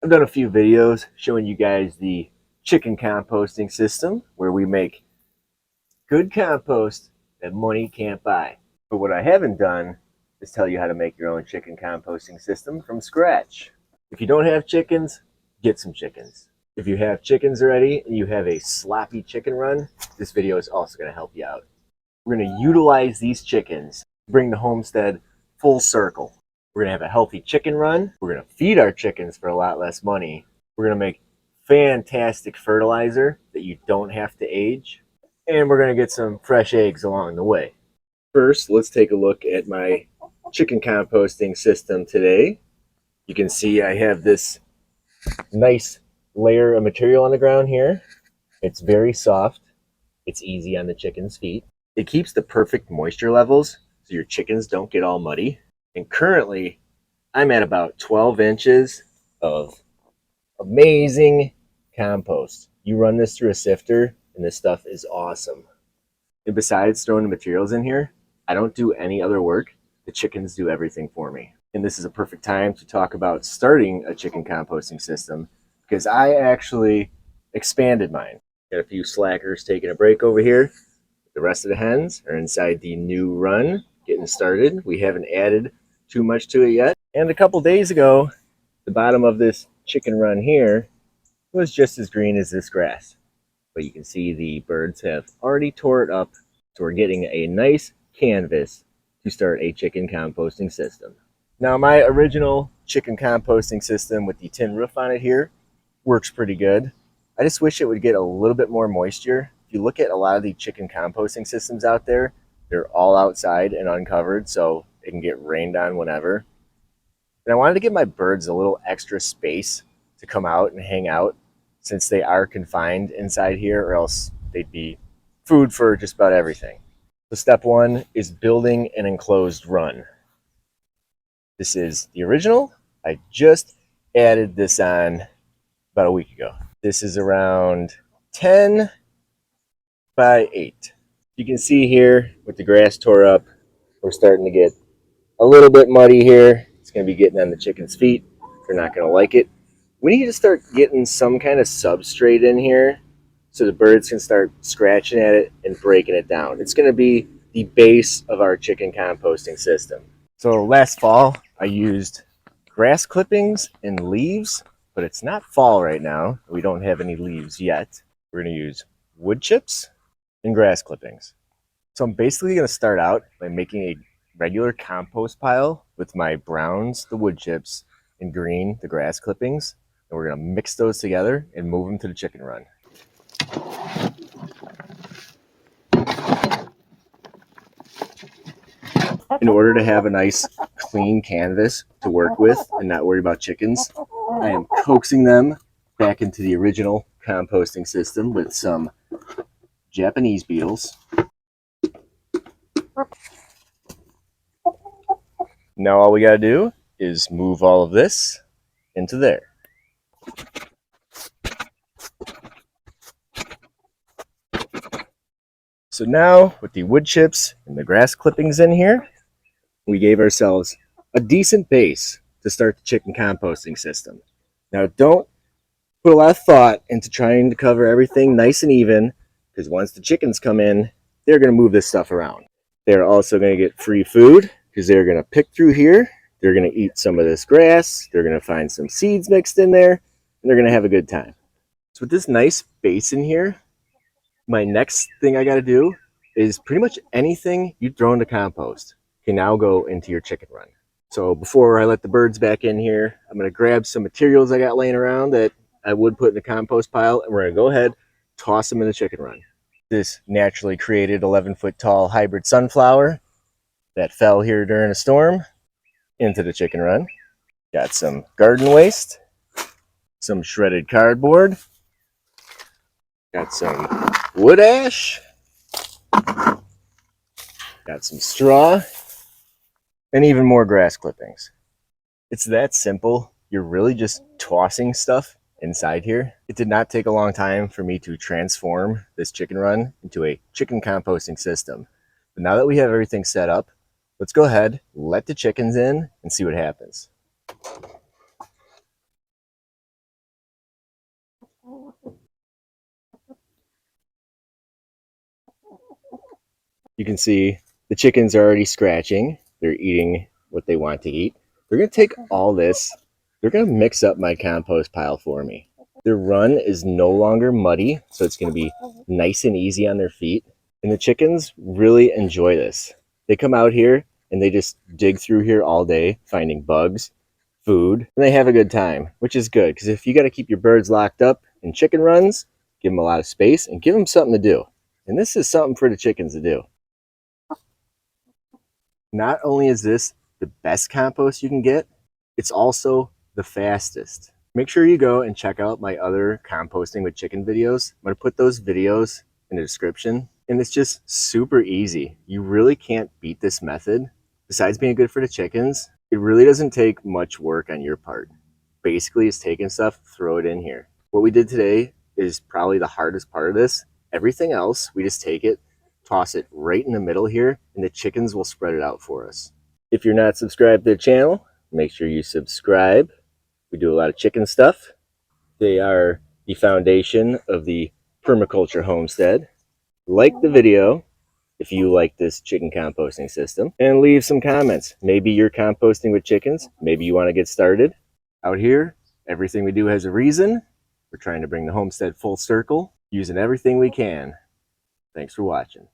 I've done a few videos showing you guys the chicken composting system where we make good compost that money can't buy. But what I haven't done is tell you how to make your own chicken composting system from scratch. If you don't have chickens, get some chickens. If you have chickens already and you have a sloppy chicken run, this video is also going to help you out. We're going to utilize these chickens to bring the homestead full circle. We're going to have a healthy chicken run. We're going to feed our chickens for a lot less money. We're going to make fantastic fertilizer that you don't have to age. And we're going to get some fresh eggs along the way. First, let's take a look at my chicken composting system today. You can see I have this nice layer of material on the ground here. It's very soft. It's easy on the chicken's feet. It keeps the perfect moisture levels so your chickens don't get all muddy. And currently, I'm at about 12 inches of amazing compost. You run this through a sifter, and this stuff is awesome. And besides throwing the materials in here, I don't do any other work. The chickens do everything for me. And this is a perfect time to talk about starting a chicken composting system because I actually expanded mine. Got a few slackers taking a break over here. The rest of the hens are inside the new run, getting started. We haven't added too much to it yet. And a couple days ago, the bottom of this chicken run here was just as green as this grass. But you can see the birds have already tore it up. So we're getting a nice canvas to start a chicken composting system. Now my original chicken composting system with the tin roof on it here works pretty good. I just wish it would get a little bit more moisture. If you look at a lot of the chicken composting systems out there, they're all outside and uncovered, so it can get rained on whenever. And I wanted to give my birds a little extra space to come out and hang out since they are confined inside here, or else they'd be food for just about everything. So step one is building an enclosed run. This is the original. I just added this on about a week ago. This is around 10 by 8. You can see here with the grass tore up, we're starting to get a little bit muddy here. It's going to be getting on the chicken's feet. They're not going to like it. We need to start getting some kind of substrate in here so the birds can start scratching at it and breaking it down. It's going to be the base of our chicken composting system. So last fall, I used grass clippings and leaves, but it's not fall right now. We don't have any leaves yet. We're going to use wood chips and grass clippings. So I'm basically going to start out by making a regular compost pile with my browns, the wood chips, and green, the grass clippings. And we're going to mix those together and move them to the chicken run. In order to have a nice clean canvas to work with and not worry about chickens, I am coaxing them back into the original composting system with some Japanese beetles. Now all we got to do is move all of this into there. So now with the wood chips and the grass clippings in here, we gave ourselves a decent base to start the chicken composting system. Now don't put a lot of thought into trying to cover everything nice and even, because once the chickens come in, they're going to move this stuff around. They're also going to get free food because they're going to pick through here. They're going to eat some of this grass. They're going to find some seeds mixed in there, and they're going to have a good time. So with this nice base in here, my next thing I got to do is pretty much anything you throw into compost can now go into your chicken run. So before I let the birds back in here, I'm going to grab some materials I got laying around that I would put in the compost pile, and we're going to go ahead, toss them in the chicken run. This naturally created 11-foot tall hybrid sunflower that fell here during a storm into the chicken run. Got some garden waste, some shredded cardboard, got some wood ash, got some straw, and even more grass clippings. It's that simple. You're really just tossing stuff inside here. It did not take a long time for me to transform this chicken run into a chicken composting system. But now that we have everything set up, let's go ahead, let the chickens in, and see what happens. You can see the chickens are already scratching. They're eating what they want to eat. They're going to take all this. They're going to mix up my compost pile for me. Their run is no longer muddy, so it's going to be nice and easy on their feet. And the chickens really enjoy this. They come out here and they just dig through here all day, finding bugs, food, and they have a good time, which is good because if you got to keep your birds locked up in chicken runs, give them a lot of space and give them something to do. And this is something for the chickens to do. Not only is this the best compost you can get, it's also the fastest. Make sure you go and check out my other composting with chicken videos. I'm going to put those videos in the description. And it's just super easy. You really can't beat this method. Besides being good for the chickens, it really doesn't take much work on your part. Basically, it's taking stuff, throw it in here. What we did today is probably the hardest part of this. Everything else, we just take it, toss it right in the middle here, and the chickens will spread it out for us. If you're not subscribed to the channel, make sure you subscribe. We do a lot of chicken stuff. They are the foundation of the permaculture homestead. Like the video if you like this chicken composting system, and leave some comments. Maybe you're composting with chickens. Maybe you want to get started. Out here, everything we do has a reason. We're trying to bring the homestead full circle, using everything we can. Thanks for watching.